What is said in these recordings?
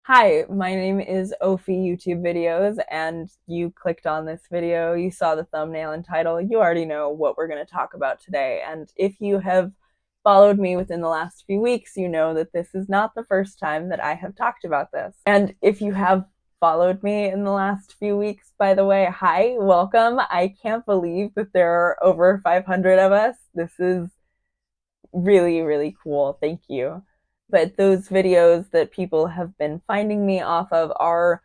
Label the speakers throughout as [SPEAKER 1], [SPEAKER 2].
[SPEAKER 1] Hi, my name is Ophi YouTube Videos, and you clicked on this video, you saw the thumbnail and title, you already know what we're going to talk about today. And if you have followed me within the last few weeks, you know that this is not the first time that I have talked about this. And if you have followed me in the last few weeks, by the way, hi, welcome. I can't believe that there are over 500 of us. This is really, really cool. Thank you. But those videos that people have been finding me off of are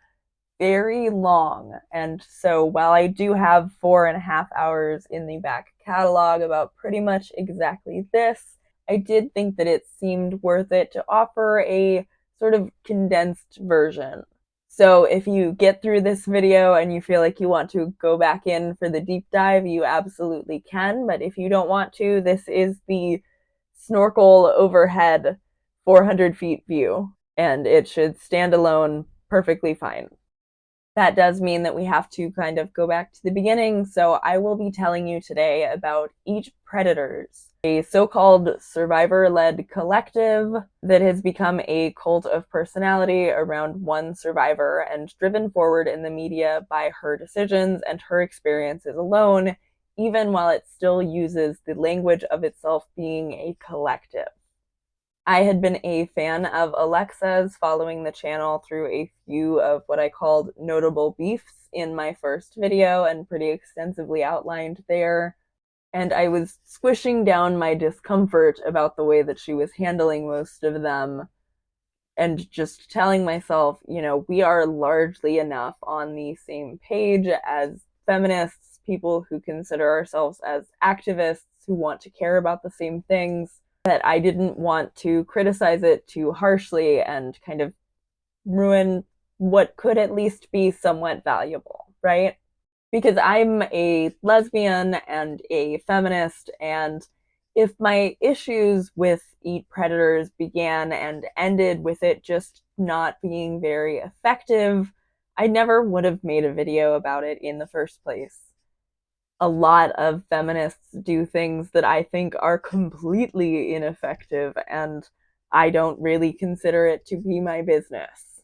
[SPEAKER 1] very long. And so while I do have 4.5 hours in the back catalog about pretty much exactly this, I did think that it seemed worth it to offer a sort of condensed version. So if you get through this video and you feel like you want to go back in for the deep dive, you absolutely can. But if you don't want to, this is the snorkel overhead 400 feet view, and it should stand alone perfectly fine. That does mean that we have to kind of go back to the beginning, so I will be telling you today about Eat Predators, a so-called survivor-led collective that has become a cult of personality around one survivor and driven forward in the media by her decisions and her experiences alone, even while it still uses the language of itself being a collective. I had been a fan of Alexa's, following the channel through a few of what I called notable beefs in my first video and pretty extensively outlined there. And I was squishing down my discomfort about the way that she was handling most of them and just telling myself, you know, we are largely enough on the same page as feminists, people who consider ourselves as activists who want to care about the same things, that I didn't want to criticize it too harshly and kind of ruin what could at least be somewhat valuable, right? Because I'm a lesbian and a feminist, and if my issues with Eat Predators began and ended with it just not being very effective, I never would have made a video about it in the first place. A lot of feminists do things that I think are completely ineffective, and I don't really consider it to be my business.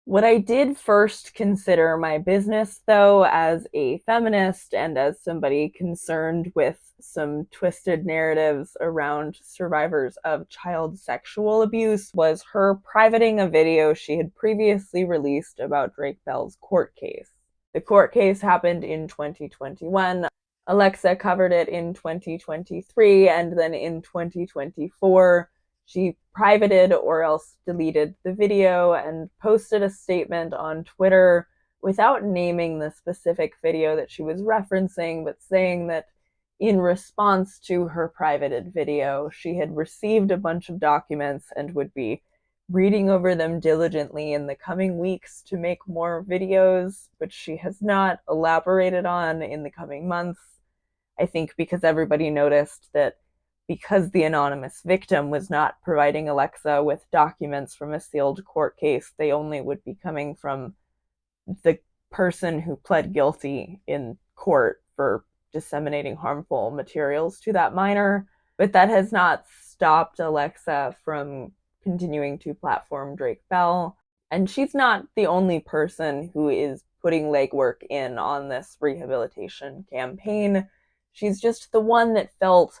[SPEAKER 1] What I did first consider my business, though, as a feminist and as somebody concerned with some twisted narratives around survivors of child sexual abuse, was her privating a video she had previously released about Drake Bell's court case. The court case happened in 2021. Alexa covered it in 2023, and then in 2024, she privated or else deleted the video and posted a statement on Twitter without naming the specific video that she was referencing, but saying that in response to her privated video, she had received a bunch of documents and would be reading over them diligently in the coming weeks to make more videos, which she has not elaborated on in the coming months. I think because everybody noticed that because the anonymous victim was not providing Alexa with documents from a sealed court case, they only would be coming from the person who pled guilty in court for disseminating harmful materials to that minor. But that has not stopped Alexa from continuing to platform Drake Bell. And she's not the only person who is putting legwork in on this rehabilitation campaign. She's just the one that felt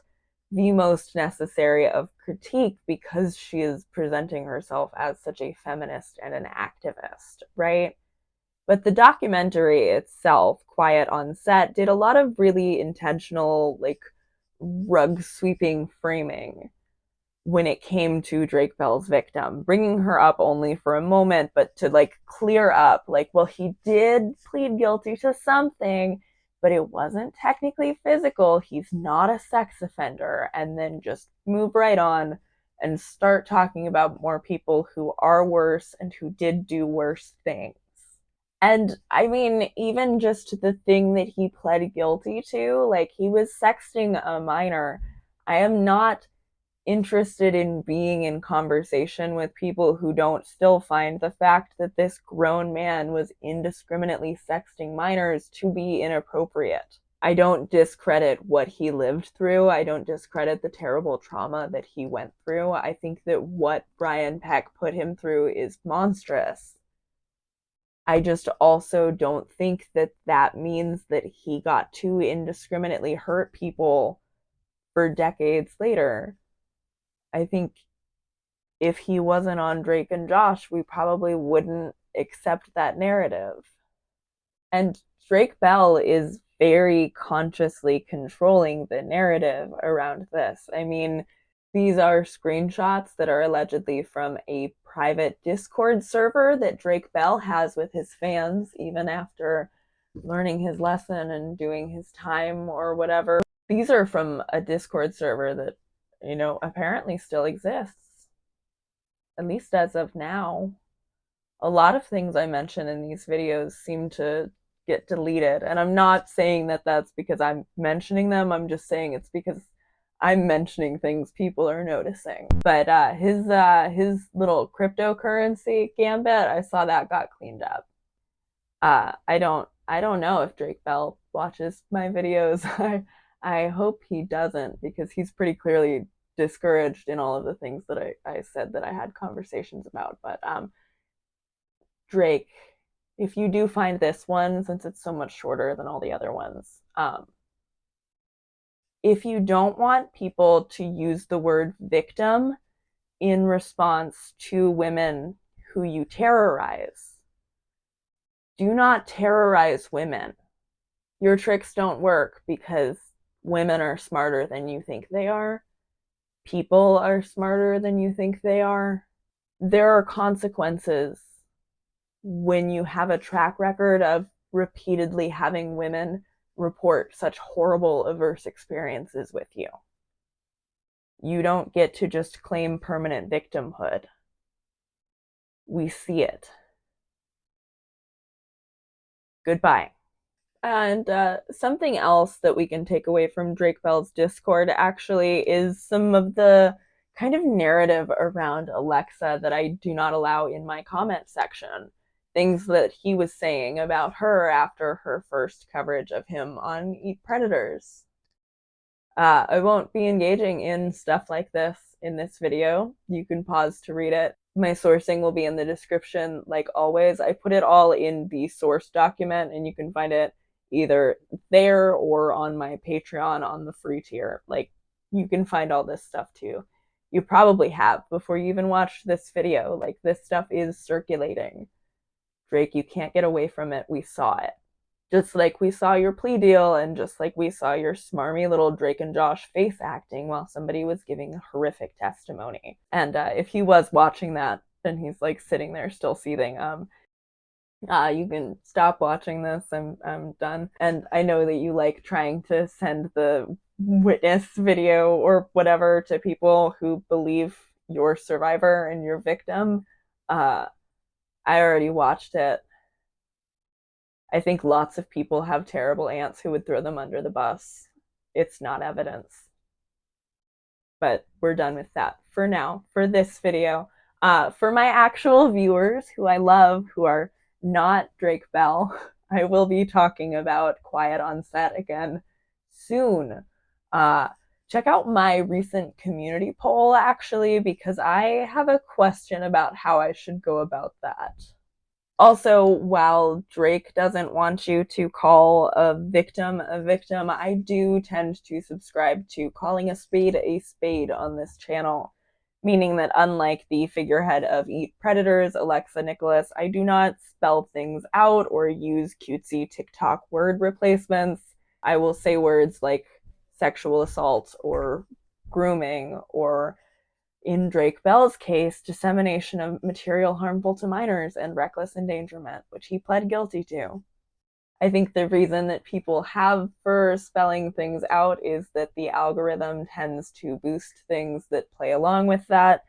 [SPEAKER 1] the most necessary of critique because she is presenting herself as such a feminist and an activist, right? But the documentary itself, Quiet on Set, did a lot of really intentional, like, rug sweeping framing when it came to Drake Bell's victim, bringing her up only for a moment, but to like clear up, like, well, he did plead guilty to something, but it wasn't technically physical. He's not a sex offender. And then just move right on and start talking about more people who are worse and who did do worse things. And I mean, even just the thing that he pled guilty to, like, he was sexting a minor. I am not interested in being in conversation with people who don't still find the fact that this grown man was indiscriminately sexting minors to be inappropriate. I don't discredit what he lived through. I don't discredit the terrible trauma that he went through. I think that what Brian Peck put him through is monstrous. I just also don't think that that means that he got to indiscriminately hurt people for decades later. I think if he wasn't on Drake and Josh, we probably wouldn't accept that narrative. And Drake Bell is very consciously controlling the narrative around this. I mean, these are screenshots that are allegedly from a private Discord server that Drake Bell has with his fans, even after learning his lesson and doing his time or whatever. These are from a Discord server that, apparently still exists, at least as of now. A lot of things I mention in these videos seem to get deleted. And I'm not saying that that's because I'm mentioning them. I'm just saying it's because I'm mentioning things people are noticing. But his little cryptocurrency gambit, I saw that got cleaned up. I don't know if Drake Bell watches my videos. I hope he doesn't, because he's pretty clearly discouraged in all of the things that I said that I had conversations about. But Drake, if you do find this one, since it's so much shorter than all the other ones, if you don't want people to use the word victim in response to women who you terrorize, do not terrorize women. Your tricks don't work because women are smarter than you think they are. People are smarter than you think they are. There are consequences when you have a track record of repeatedly having women report such horrible adverse experiences with you. You don't get to just claim permanent victimhood. We see it. Goodbye. And something else that we can take away from Drake Bell's Discord actually is some of the kind of narrative around Alexa that I do not allow in my comment section. Things that he was saying about her after her first coverage of him on Eat Predators. I won't be engaging in stuff like this in this video. You can pause to read it. My sourcing will be in the description, like always. I put it all in the source document, and you can find it either there or on my Patreon on the free tier. Like, you can find all this stuff too. You probably have before you even watched this video. Like, this stuff is circulating. Drake, you can't get away from it. We saw it. Just like we saw your plea deal, and just like we saw your smarmy little Drake and Josh face acting while somebody was giving a horrific testimony. And if he was watching that, then he's like sitting there still seething. You can stop watching this. I'm done. And I know that you like trying to send the witness video or whatever to people who believe you're survivor and you're victim. I already watched it. I think lots of people have terrible aunts who would throw them under the bus. It's not evidence. But we're done with that for now, for this video. For my actual viewers who I love, who are not Drake Bell, I will be talking about Quiet on Set again soon. Check out my recent community poll, actually, because I have a question about how I should go about that. Also, while Drake doesn't want you to call a victim, I do tend to subscribe to calling a spade on this channel, meaning that unlike the figurehead of Eat Predators, Alexa Nikolas, I do not spell things out or use cutesy TikTok word replacements. I will say words like sexual assault or grooming, or in Drake Bell's case, dissemination of material harmful to minors and reckless endangerment, which he pled guilty to. I think the reason that people have for spelling things out is that the algorithm tends to boost things that play along with that.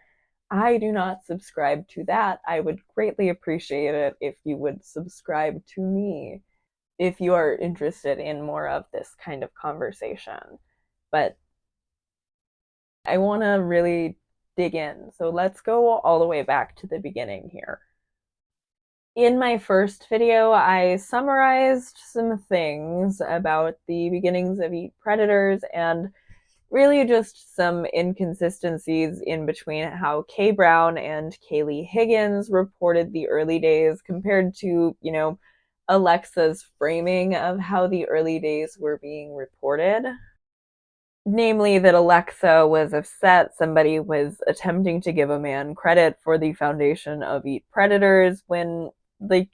[SPEAKER 1] I do not subscribe to that. I would greatly appreciate it if you would subscribe to me if you are interested in more of this kind of conversation. But I want to really dig in. So let's go all the way back to the beginning here. In my first video, I summarized some things about the beginnings of Eat Predators and really just some inconsistencies in between how Kay Brown and Kaylee Higgins reported the early days compared to, Alexa's framing of how the early days were being reported. Namely, that Alexa was upset somebody was attempting to give a man credit for the foundation of Eat Predators when, like,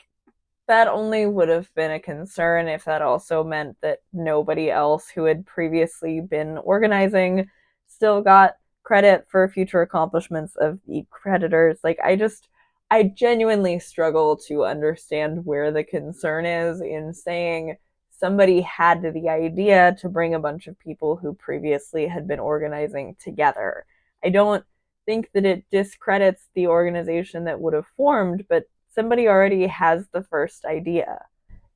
[SPEAKER 1] that only would have been a concern if that also meant that nobody else who had previously been organizing still got credit for future accomplishments of Eat Predators. Like, I genuinely struggle to understand where the concern is in saying somebody had the idea to bring a bunch of people who previously had been organizing together. I don't think that it discredits the organization that would have formed, but somebody already has the first idea.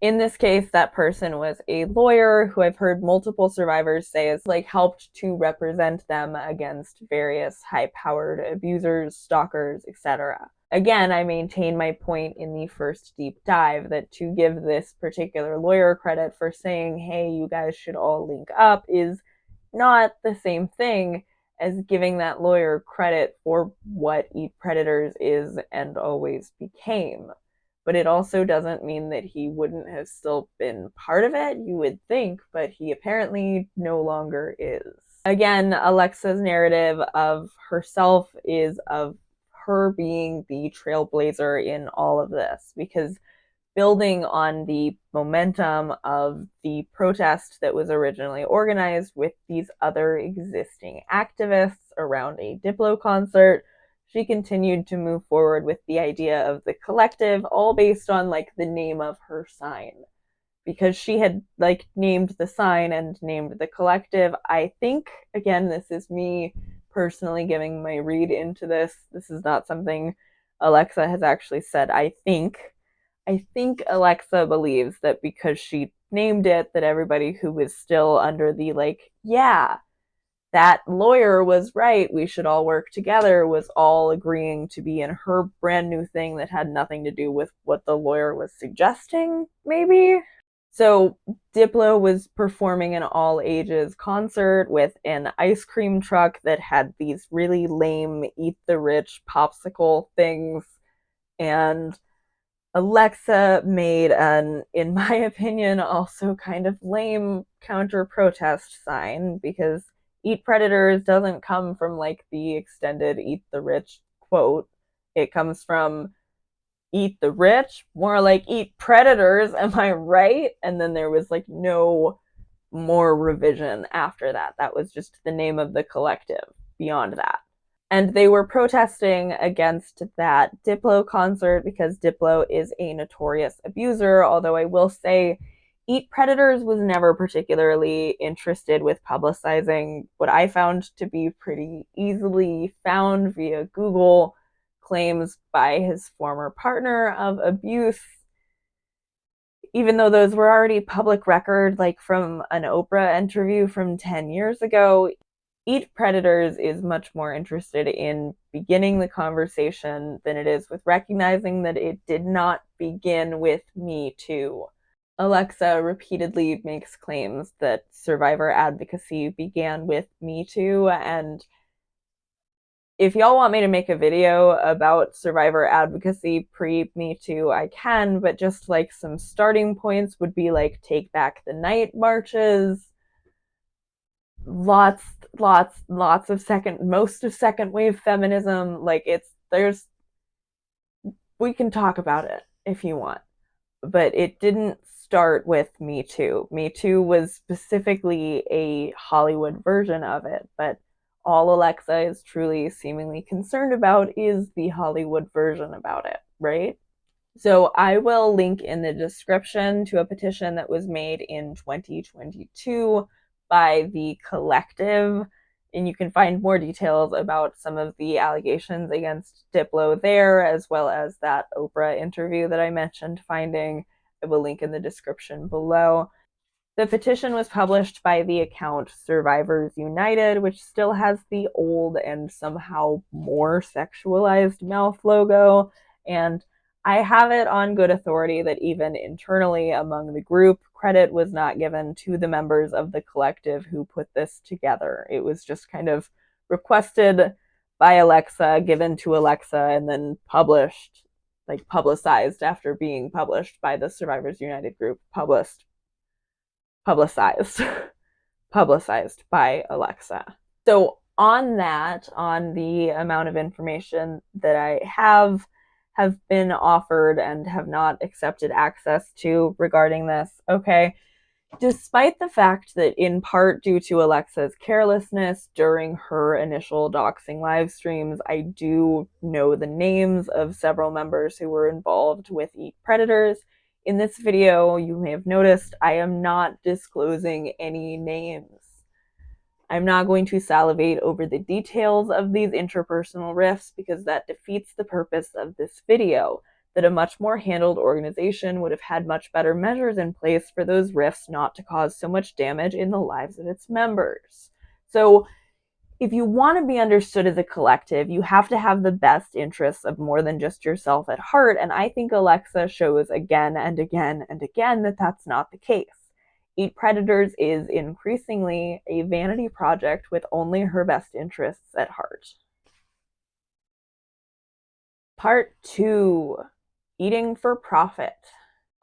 [SPEAKER 1] In this case, that person was a lawyer who I've heard multiple survivors say has helped to represent them against various high-powered abusers, stalkers, etc. Again, I maintain my point in the first deep dive that to give this particular lawyer credit for saying, hey, you guys should all link up is not the same thing as giving that lawyer credit for what Eat Predators is and always became. But it also doesn't mean that he wouldn't have still been part of it, you would think, but he apparently no longer is. Again, Alexa's narrative of herself is of her being the trailblazer in all of this, because building on the momentum of the protest that was originally organized with these other existing activists around a Diplo concert, she continued to move forward with the idea of the collective, all based on the name of her sign. Because she had named the sign and named the collective. I think, again, this is me personally giving my read into this. This is not something Alexa has actually said. I think Alexa believes that because she named it, that everybody who was still under the yeah, that lawyer was right, we should all work together, was all agreeing to be in her brand new thing that had nothing to do with what the lawyer was suggesting, maybe? So Diplo was performing an all ages concert with an ice cream truck that had these really lame eat the rich popsicle things, and Alexa made an, in my opinion, also kind of lame counter protest sign, because Eat Predators doesn't come from the extended Eat the Rich quote. It comes from Eat the Rich, more like Eat Predators, am I right? And then there was no more revision after that. That was just the name of the collective beyond that. And they were protesting against that Diplo concert because Diplo is a notorious abuser, although I will say Eat Predators was never particularly interested with publicizing what I found to be pretty easily found via Google claims by his former partner of abuse, even though those were already public record, from an Oprah interview from 10 years ago. Eat Predators is much more interested in beginning the conversation than it is with recognizing that it did not begin with Me Too. Alexa repeatedly makes claims that survivor advocacy began with Me Too, and if y'all want me to make a video about survivor advocacy pre-Me Too, I can, but just some starting points would be Take Back the Night marches, lots of most of second wave feminism. We can talk about it if you want, but it didn't start with Me Too. Me Too was specifically a Hollywood version of it, but all Alexa is truly seemingly concerned about is the Hollywood version about it, right? So I will link in the description to a petition that was made in 2022 by the collective, and you can find more details about some of the allegations against Diplo there, as well as that Oprah interview that I mentioned finding. I will link in the description below. The petition was published by the account Survivors United, which still has the old and somehow more sexualized mouth logo, and I have it on good authority that even internally among the group, credit was not given to the members of the collective who put this together. It was just kind of requested by Alexa, given to Alexa, and then published, like publicized after being published by the Survivors United group, publicized, publicized by Alexa. So on that, on the amount of information that I have been offered and have not accepted access to regarding this, okay, despite the fact that in part due to Alexa's carelessness during her initial doxing live streams, I do know the names of several members who were involved with Eat Predators. In this video, you may have noticed I am not disclosing any names. I'm not going to salivate over the details of these interpersonal rifts because that defeats the purpose of this video, that a much more handled organization would have had much better measures in place for those rifts not to cause so much damage in the lives of its members. So if you want to be understood as a collective, you have to have the best interests of more than just yourself at heart, and I think Alexa shows again and again and again that that's not the case. Eat Predators is increasingly a vanity project with only her best interests at heart. Part 2, eating for profit.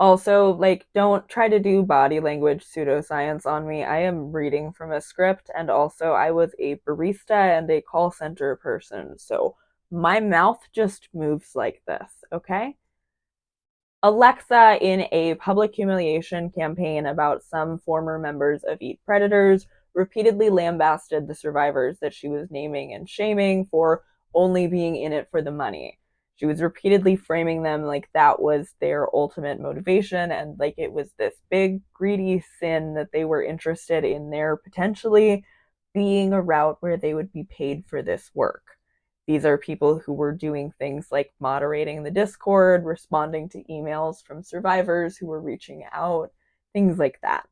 [SPEAKER 1] Also, like, don't try to do body language pseudoscience on me. I am reading from a script, and also I was a barista and a call center person, so my mouth just moves like this, okay? Alexa, in a public humiliation campaign about some former members of Eat Predators, repeatedly lambasted the survivors that she was naming and shaming for only being in it for the money. She was repeatedly framing them like that was their ultimate motivation, and like it was this big, greedy sin that they were interested in their potentially being a route where they would be paid for this work. These are people who were doing things like moderating the Discord, responding to emails from survivors who were reaching out, things like that.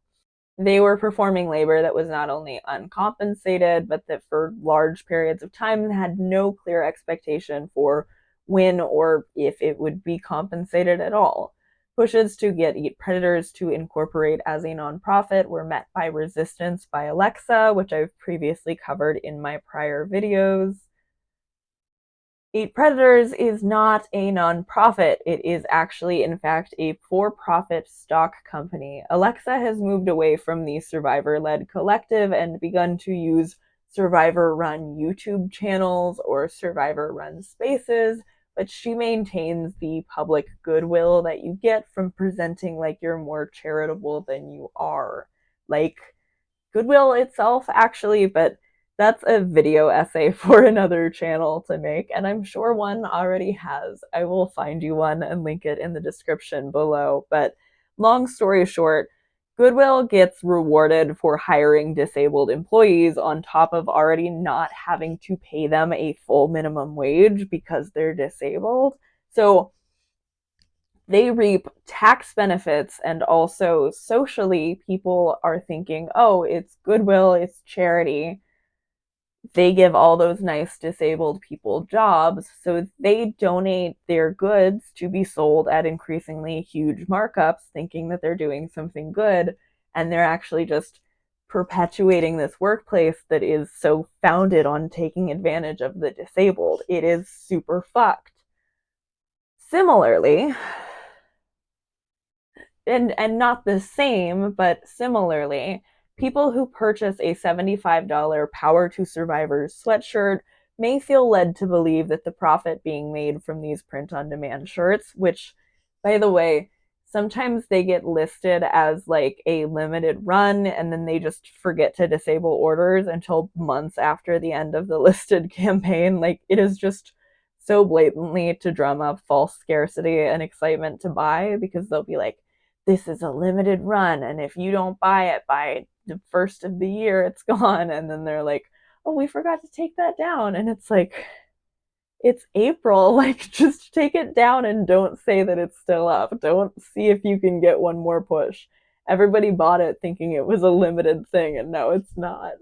[SPEAKER 1] They were performing labor that was not only uncompensated, but that for large periods of time had no clear expectation for when or if it would be compensated at all. Pushes to get Eat Predators to incorporate as a nonprofit were met by resistance by Alexa, which I've previously covered in my prior videos. Eat Predators is not a nonprofit. It is actually, in fact, a for-profit stock company. Alexa has moved away from the survivor-led collective and begun to use survivor-run YouTube channels or survivor-run spaces, but she maintains the public goodwill that you get from presenting like you're more charitable than you are. Like Goodwill itself, actually, but that's a video essay for another channel to make, and I'm sure one already has. I will find you one and link it in the description below. But long story short, Goodwill gets rewarded for hiring disabled employees on top of already not having to pay them a full minimum wage because they're disabled. So they reap tax benefits, and also socially people are thinking, oh, it's goodwill, it's charity. They give all those nice disabled people jobs, so they donate their goods to be sold at increasingly huge markups, thinking that they're doing something good, and they're actually just perpetuating this workplace that is so founded on taking advantage of the disabled. It is super fucked. Similarly, and not the same, but similarly, people who purchase a $75 Power to Survivors sweatshirt may feel led to believe that the profit being made from these print-on-demand shirts, which, by the way, sometimes they get listed as like a limited run, and then they just forget to disable orders until months after the end of the listed campaign. Like, it is just so blatantly to drum up false scarcity and excitement to buy, because they'll be like, this is a limited run, and if you don't buy it by the first of the year, it's gone. And then they're like, oh, we forgot to take that down. And it's like, it's April. Like, just take it down and don't say that it's still up. Don't see if you can get one more push. Everybody bought it thinking it was a limited thing, and no, it's not.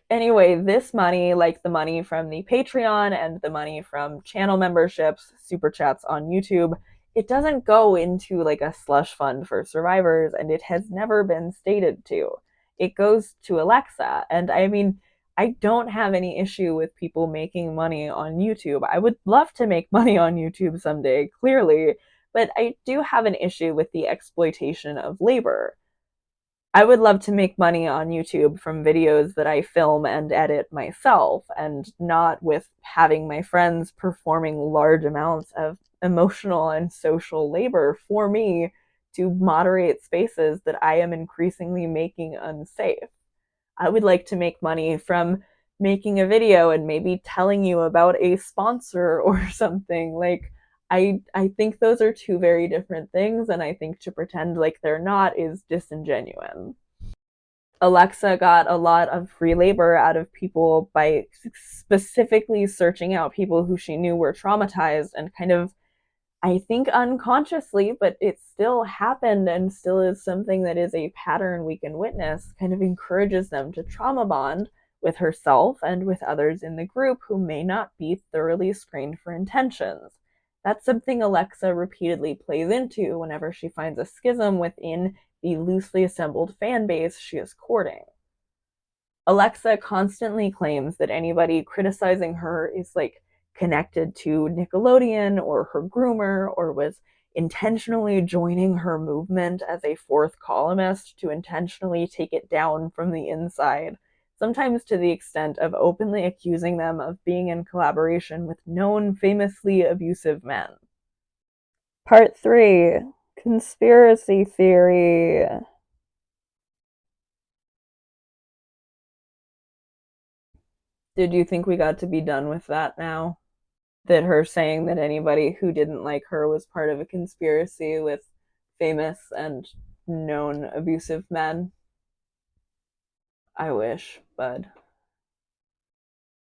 [SPEAKER 1] Anyway, this money, like the money from the Patreon and the money from channel memberships, super chats on YouTube, it doesn't go into like a slush fund for survivors, and it has never been stated to. It goes to Alexa. And I mean, I don't have any issue with people making money on YouTube. I would love to make money on YouTube someday, clearly, but I do have an issue with the exploitation of labor. I would love to make money on YouTube from videos that I film and edit myself, and not with having my friends performing large amounts of emotional and social labor for me to moderate spaces that I am increasingly making unsafe. I would like to make money from making a video and maybe telling you about a sponsor or something. Like, I think those are two very different things, and I think to pretend like they're not is disingenuous. Alexa got a lot of free labor out of people by specifically searching out people who she knew were traumatized, and kind of, I think unconsciously, but it still happened and still is something that is a pattern we can witness, kind of encourages them to trauma bond with herself and with others in the group who may not be thoroughly screened for intentions. That's something Alexa repeatedly plays into whenever she finds a schism within the loosely assembled fan base she is courting. Alexa constantly claims that anybody criticizing her is like connected to Nickelodeon or her groomer, or was intentionally joining her movement as a fourth columnist to intentionally take it down from the inside, sometimes to the extent of openly accusing them of being in collaboration with known famously abusive men. Part 3. Conspiracy theory. Did you think we got to be done with that now? That her saying that anybody who didn't like her was part of a conspiracy with famous and known abusive men? I wish, bud.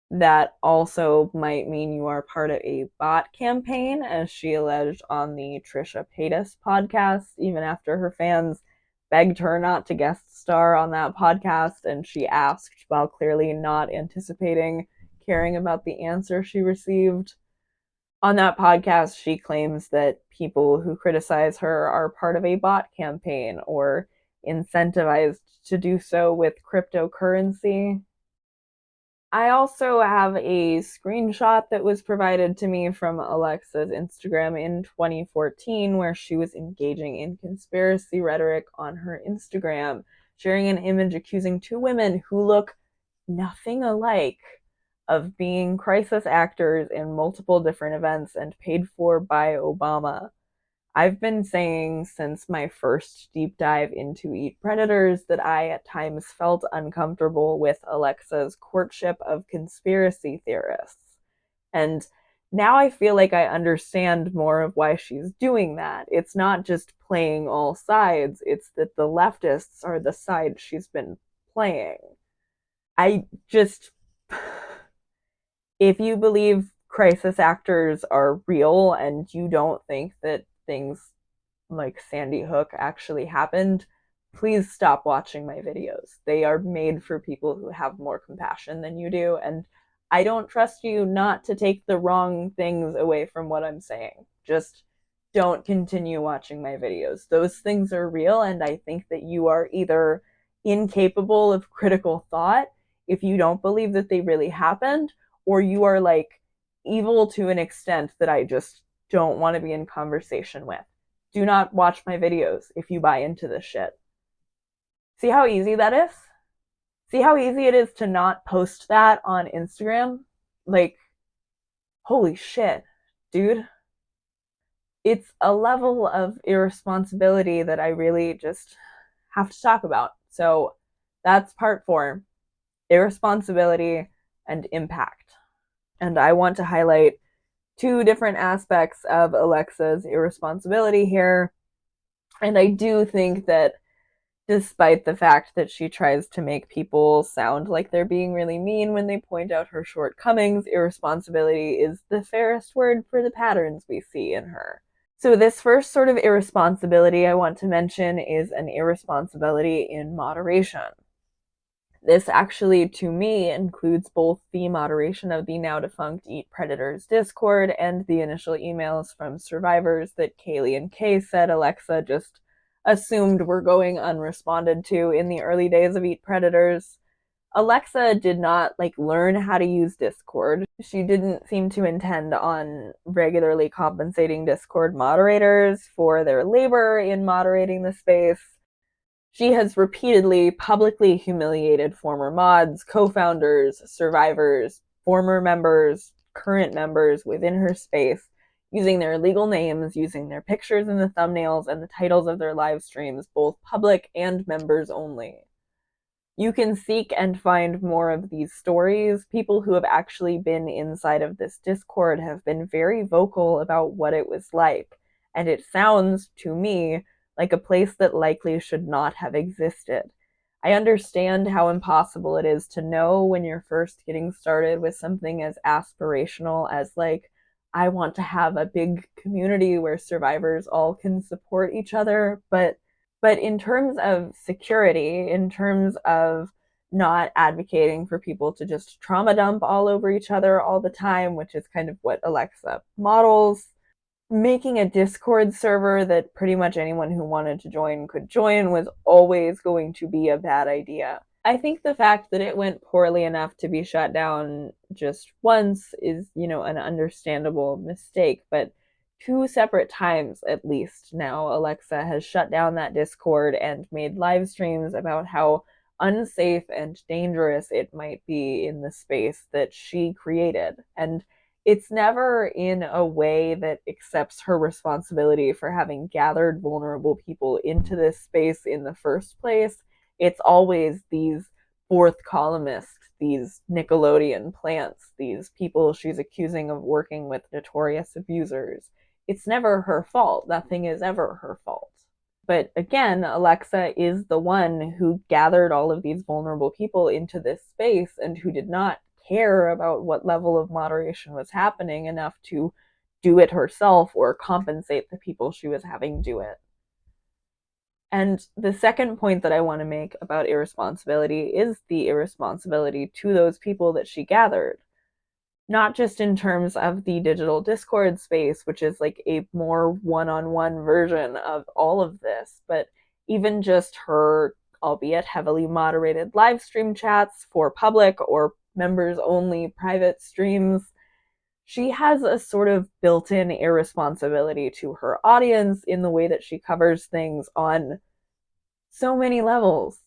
[SPEAKER 1] That also might mean you are part of a bot campaign, as she alleged on the Trisha Paytas podcast, even after her fans begged her not to guest star on that podcast, and she asked while clearly not anticipating caring about the answer she received. On that podcast, she claims that people who criticize her are part of a bot campaign or incentivized to do so with cryptocurrency. I also have a screenshot that was provided to me from Alexa's Instagram in 2014, where she was engaging in conspiracy rhetoric on her Instagram, sharing an image accusing two women who look nothing alike of being crisis actors in multiple different events and paid for by Obama. I've been saying since my first deep dive into Eat Predators that I at times felt uncomfortable with Alexa's courtship of conspiracy theorists. And now I feel like I understand more of why she's doing that. It's not just playing all sides, it's that the leftists are the side she's been playing. I just. If you believe crisis actors are real and you don't think that things like Sandy Hook actually happened, please stop watching my videos. They are made for people who have more compassion than you do, and I don't trust you not to take the wrong things away from what I'm saying. Just don't continue watching my videos. Those things are real, and I think that you are either incapable of critical thought if you don't believe that they really happened, or you are like evil to an extent that I just don't want to be in conversation with. Do not watch my videos if you buy into this shit. See how easy that is? See how easy it is to not post that on Instagram? Like, holy shit, dude. It's a level of irresponsibility that I really just have to talk about. So that's part 4, irresponsibility and impact. And I want to highlight 2 different aspects of Alexa's irresponsibility here. And I do think that despite the fact that she tries to make people sound like they're being really mean when they point out her shortcomings, irresponsibility is the fairest word for the patterns we see in her. So this first sort of irresponsibility I want to mention is an irresponsibility in moderation. This actually, to me, includes both the moderation of the now defunct Eat Predators Discord and the initial emails from survivors that Kaylee and Kay said Alexa just assumed were going unresponded to in the early days of Eat Predators. Alexa did not learn how to use Discord. She didn't seem to intend on regularly compensating Discord moderators for their labor in moderating the space. She has repeatedly publicly humiliated former mods, co-founders, survivors, former members, current members within her space, using their legal names, using their pictures in the thumbnails and the titles of their live streams, both public and members only. You can seek and find more of these stories. People who have actually been inside of this Discord have been very vocal about what it was like, and it sounds, to me, like a place that likely should not have existed. I understand how impossible it is to know when you're first getting started with something as aspirational as I want to have a big community where survivors all can support each other, but in terms of security, in terms of not advocating for people to just trauma dump all over each other all the time, which is kind of what Alexa models, making a Discord server that pretty much anyone who wanted to join could join was always going to be a bad idea. I think the fact that it went poorly enough to be shut down just once is, an understandable mistake, but 2 separate times at least now, Alexa has shut down that Discord and made live streams about how unsafe and dangerous it might be in the space that she created. And it's never in a way that accepts her responsibility for having gathered vulnerable people into this space in the first place. It's always these fourth columnists, these Nickelodeon plants, these people she's accusing of working with notorious abusers. It's never her fault. Nothing is ever her fault. But again, Alexa is the one who gathered all of these vulnerable people into this space and who did not care about what level of moderation was happening enough to do it herself or compensate the people she was having do it. And the second point that I want to make about irresponsibility is the irresponsibility to those people that she gathered. Not just in terms of the digital Discord space, which is a more one-on-one version of all of this, but even just her, albeit heavily moderated live stream chats for public or members only private streams. She has a sort of built-in irresponsibility to her audience in the way that she covers things on so many levels.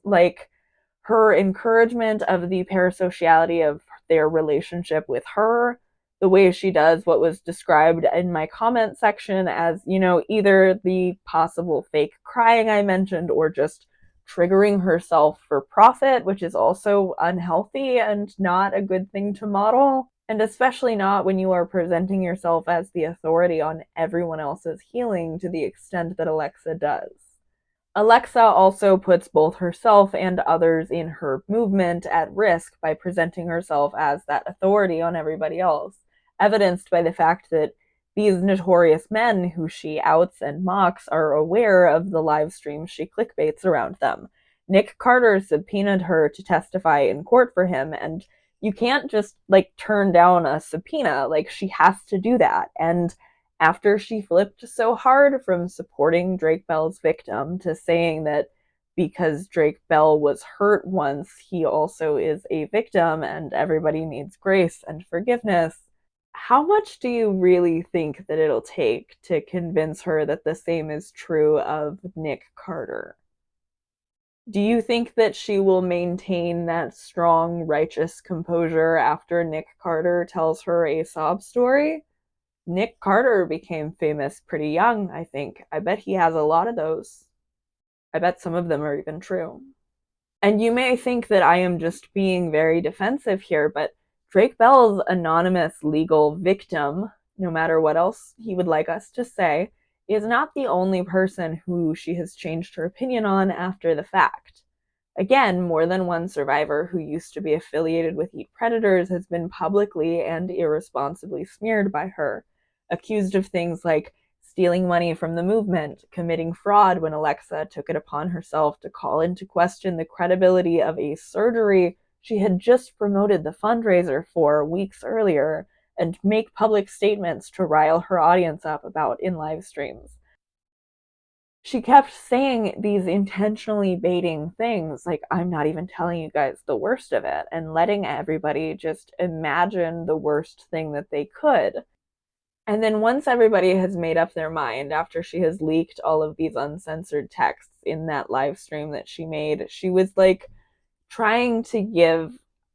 [SPEAKER 1] Her encouragement of the parasociality of their relationship with her, the way she does what was described in my comment section as, either the possible fake crying I mentioned or just triggering herself for profit, which is also unhealthy and not a good thing to model. And especially not when you are presenting yourself as the authority on everyone else's healing to the extent that Alexa does. Alexa also puts both herself and others in her movement at risk by presenting herself as that authority on everybody else, evidenced by the fact that these notorious men who she outs and mocks are aware of the live streams she clickbaits around them. Nick Carter subpoenaed her to testify in court for him, and you can't just turn down a subpoena. She has to do that. And after she flipped so hard from supporting Drake Bell's victim to saying that because Drake Bell was hurt once, he also is a victim and everybody needs grace and forgiveness, how much do you really think that it'll take to convince her that the same is true of Nick Carter? Do you think that she will maintain that strong, righteous composure after Nick Carter tells her a sob story? Nick Carter became famous pretty young, I think. I bet he has a lot of those. I bet some of them are even true. And you may think that I am just being very defensive here, but Drake Bell's anonymous legal victim, no matter what else he would like us to say, is not the only person who she has changed her opinion on after the fact. Again, more than one survivor who used to be affiliated with Eat Predators has been publicly and irresponsibly smeared by her, accused of things like stealing money from the movement, committing fraud when Alexa took it upon herself to call into question the credibility of a surgery she had just promoted the fundraiser for weeks earlier, and make public statements to rile her audience up about in live streams. She kept saying these intentionally baiting things like, I'm not even telling you guys the worst of it, and letting everybody just imagine the worst thing that they could. And then once everybody has made up their mind, after she has leaked all of these uncensored texts in that live stream that she made, she was like trying to give,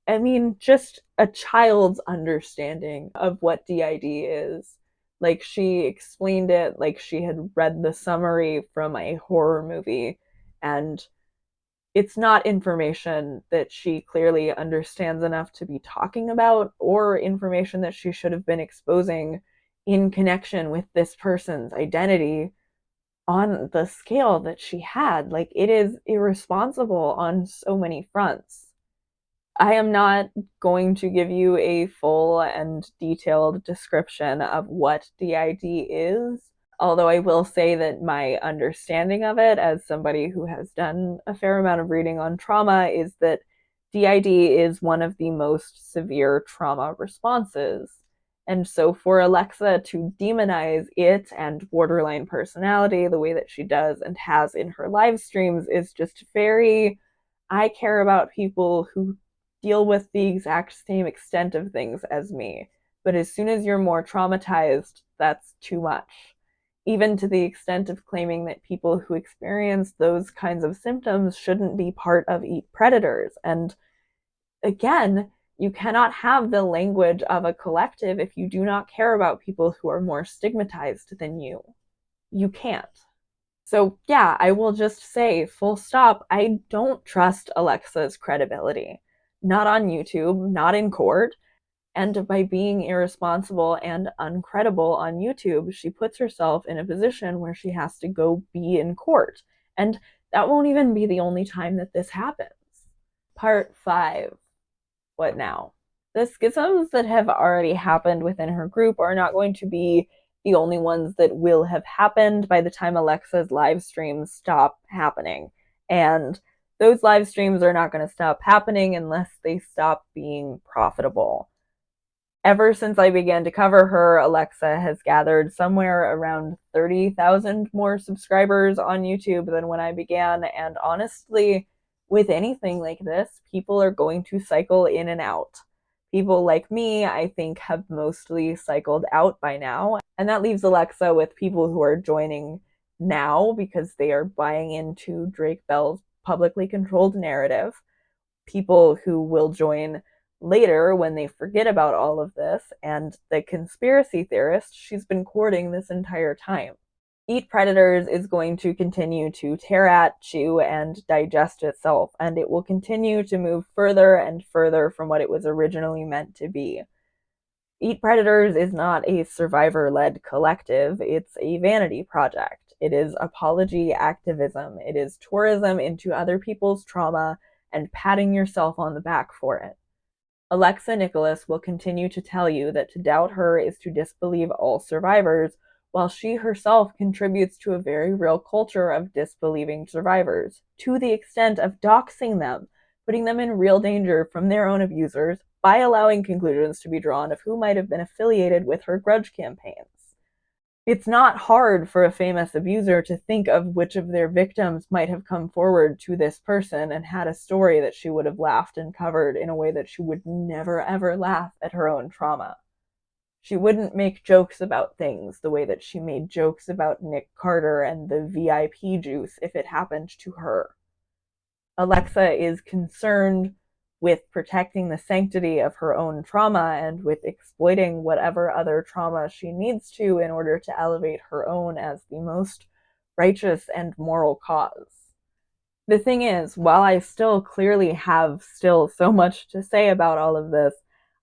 [SPEAKER 1] I mean, just a child's understanding of what DID is. Like, she explained it like she had read the summary from a horror movie, and it's not information that she clearly understands enough to be talking about, or information that she should have been exposing in connection with this person's identity on the scale that she had. Like, it is irresponsible on so many fronts. I am not going to give you a full and detailed description of what DID is, although I will say that my understanding of it, as somebody who has done a fair amount of reading on trauma, is that DID is one of the most severe trauma responses. And so for Alexa to demonize it and borderline personality the way that she does and has in her live streams is just very, I care about people who deal with the exact same extent of things as me. But as soon as you're more traumatized, that's too much. Even to the extent of claiming that people who experience those kinds of symptoms shouldn't be part of Eat Predators. And again, you cannot have the language of a collective if you do not care about people who are more stigmatized than you. You can't. So yeah, I will just say, full stop, I don't trust Alexa's credibility. Not on YouTube, not in court. And by being irresponsible and uncredible on YouTube, she puts herself in a position where she has to go be in court. And that won't even be the only time that this happens. Part 5. What now? The schisms that have already happened within her group are not going to be the only ones that will have happened by the time Alexa's live streams stop happening. And those live streams are not going to stop happening unless they stop being profitable. Ever since I began to cover her, Alexa has gathered somewhere around 30,000 more subscribers on YouTube than when I began, and honestly, with anything like this, people are going to cycle in and out. People like me, I think, have mostly cycled out by now, and that leaves Alexa with people who are joining now because they are buying into Drake Bell's publicly controlled narrative, people who will join later when they forget about all of this, and the conspiracy theorist she's been courting this entire time. Eat Predators is going to continue to tear at, chew, and digest itself, and it will continue to move further and further from what it was originally meant to be. Eat Predators is not a survivor-led collective, it's a vanity project. It is apology activism. It is tourism into other people's trauma and patting yourself on the back for it. Alexa Nikolas will continue to tell you that to doubt her is to disbelieve all survivors, while she herself contributes to a very real culture of disbelieving survivors, to the extent of doxing them, putting them in real danger from their own abusers by allowing conclusions to be drawn of who might have been affiliated with her grudge campaigns. It's not hard for a famous abuser to think of which of their victims might have come forward to this person and had a story that she would have laughed and covered in a way that she would never ever laugh at her own trauma. She wouldn't make jokes about things the way that she made jokes about Nick Carter and the VIP juice if it happened to her. Alexa is concerned with protecting the sanctity of her own trauma and with exploiting whatever other trauma she needs to in order to elevate her own as the most righteous and moral cause. The thing is, while I still clearly have so much to say about all of this,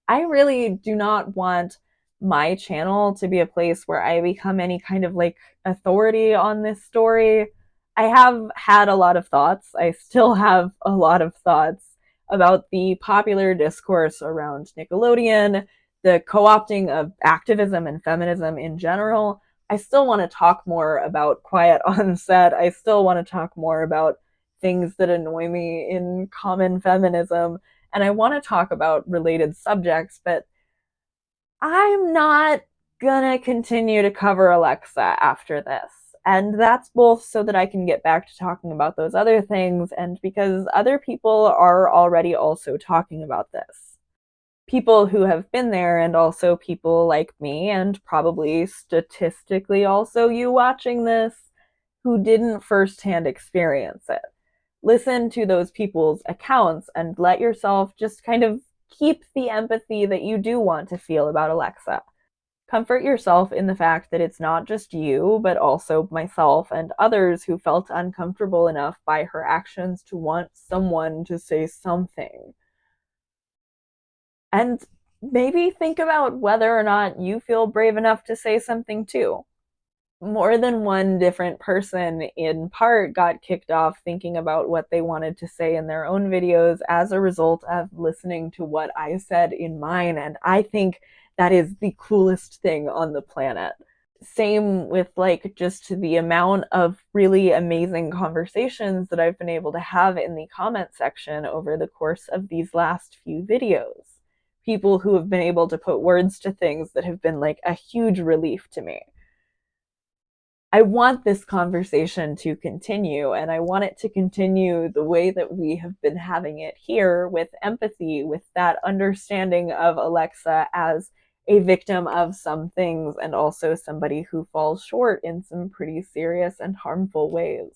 [SPEAKER 1] I really do not want my channel to be a place where I become any kind of like authority on this story. I have had a lot of thoughts. I still have a lot of thoughts about the popular discourse around Nickelodeon, the co-opting of activism and feminism in general, I still want to talk more about quiet on set. I still want to talk more about things that annoy me in common feminism. And I want to talk about related subjects, but I'm not gonna continue to cover Alexa after this. And that's both so that I can get back to talking about those other things and because other people are already also talking about this. People who have been there, and also people like me, and probably statistically also you watching this, who didn't firsthand experience it. Listen to those people's accounts and let yourself just kind of keep the empathy that you do want to feel about Alexa. Comfort yourself in the fact that it's not just you, but also myself and others who felt uncomfortable enough by her actions to want someone to say something. And maybe think about whether or not you feel brave enough to say something too. More than one different person, in part, got kicked off thinking about what they wanted to say in their own videos as a result of listening to what I said in mine. And I think that is the coolest thing on the planet. Same with like just the amount of really amazing conversations that I've been able to have in the comment section over the course of these last few videos. People who have been able to put words to things that have been like a huge relief to me. I want this conversation to continue, and I want it to continue the way that we have been having it here, with empathy, with that understanding of Alexa as a victim of some things and also somebody who falls short in some pretty serious and harmful ways.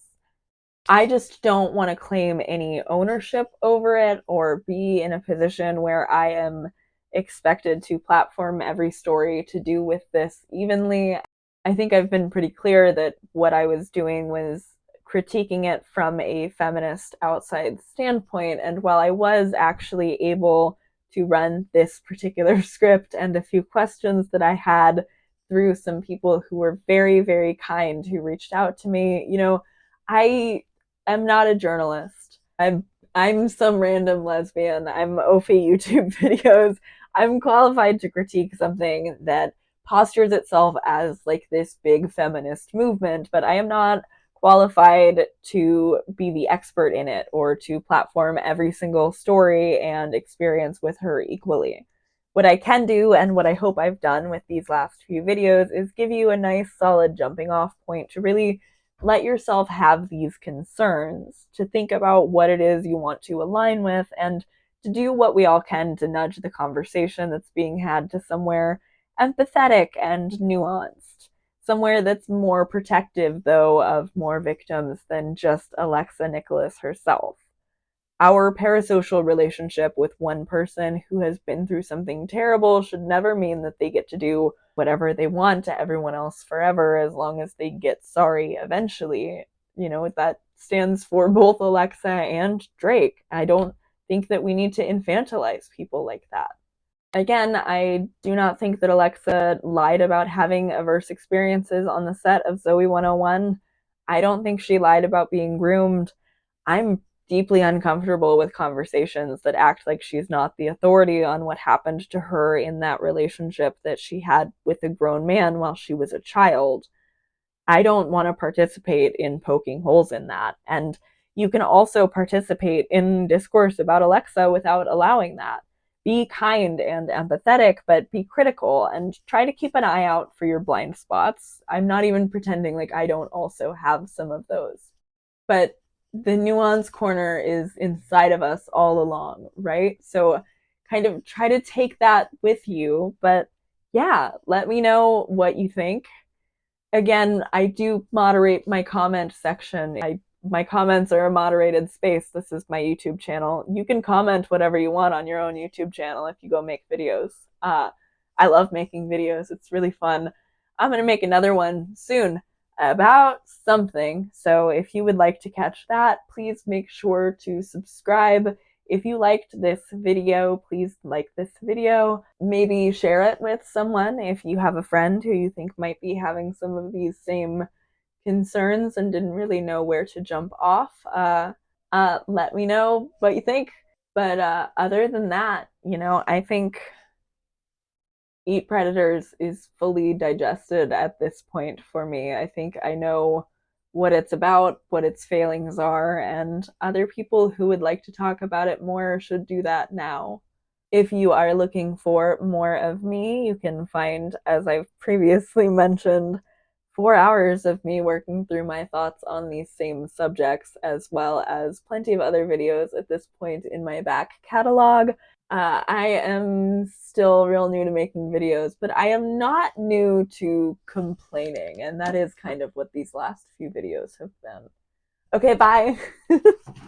[SPEAKER 1] I just don't want to claim any ownership over it or be in a position where I am expected to platform every story to do with this evenly. I think I've been pretty clear that what I was doing was critiquing it from a feminist outside standpoint. And while I was actually able to run this particular script and a few questions that I had through some people who were very, very kind who reached out to me, I am not a journalist. I'm some random lesbian. I'm Ophi YouTube videos. I'm qualified to critique something that postures itself as like this big feminist movement, but I am not qualified to be the expert in it or to platform every single story and experience with her equally. What I can do, and what I hope I've done with these last few videos, is give you a nice solid jumping off point to really let yourself have these concerns, to think about what it is you want to align with, and to do what we all can to nudge the conversation that's being had to somewhere empathetic and nuanced. Somewhere that's more protective, though, of more victims than just Alexa Nikolas herself. Our parasocial relationship with one person who has been through something terrible should never mean that they get to do whatever they want to everyone else forever, as long as they get sorry eventually. That stands for both Alexa and Drake. I don't think that we need to infantilize people like that. Again, I do not think that Alexa lied about having adverse experiences on the set of Zoe 101. I don't think she lied about being groomed. I'm deeply uncomfortable with conversations that act like she's not the authority on what happened to her in that relationship that she had with a grown man while she was a child. I don't want to participate in poking holes in that. And you can also participate in discourse about Alexa without allowing that. Be kind and empathetic, but be critical and try to keep an eye out for your blind spots. I'm not even pretending like I don't also have some of those. But the nuance corner is inside of us all along, right? So kind of try to take that with you. But yeah, let me know what you think. Again, I do moderate my comment section. My comments are a moderated space. This is my YouTube channel. You can comment whatever you want on your own YouTube channel if you go make videos. I love making videos. It's really fun. I'm going to make another one soon about something. So if you would like to catch that, please make sure to subscribe. If you liked this video, please like this video. Maybe share it with someone if you have a friend who you think might be having some of these same concerns and didn't really know where to jump off. Let me know what you think. But other than that, I think Eat Predators is fully digested at this point for me. I think I know what it's about, what its failings are, and other people who would like to talk about it more should do that now. If you are looking for more of me, you can find, as I've previously mentioned, 4 hours of me working through my thoughts on these same subjects, as well as plenty of other videos at this point in my back catalog. I am still real new to making videos, but I am not new to complaining, and that is kind of what these last few videos have been. Okay, bye.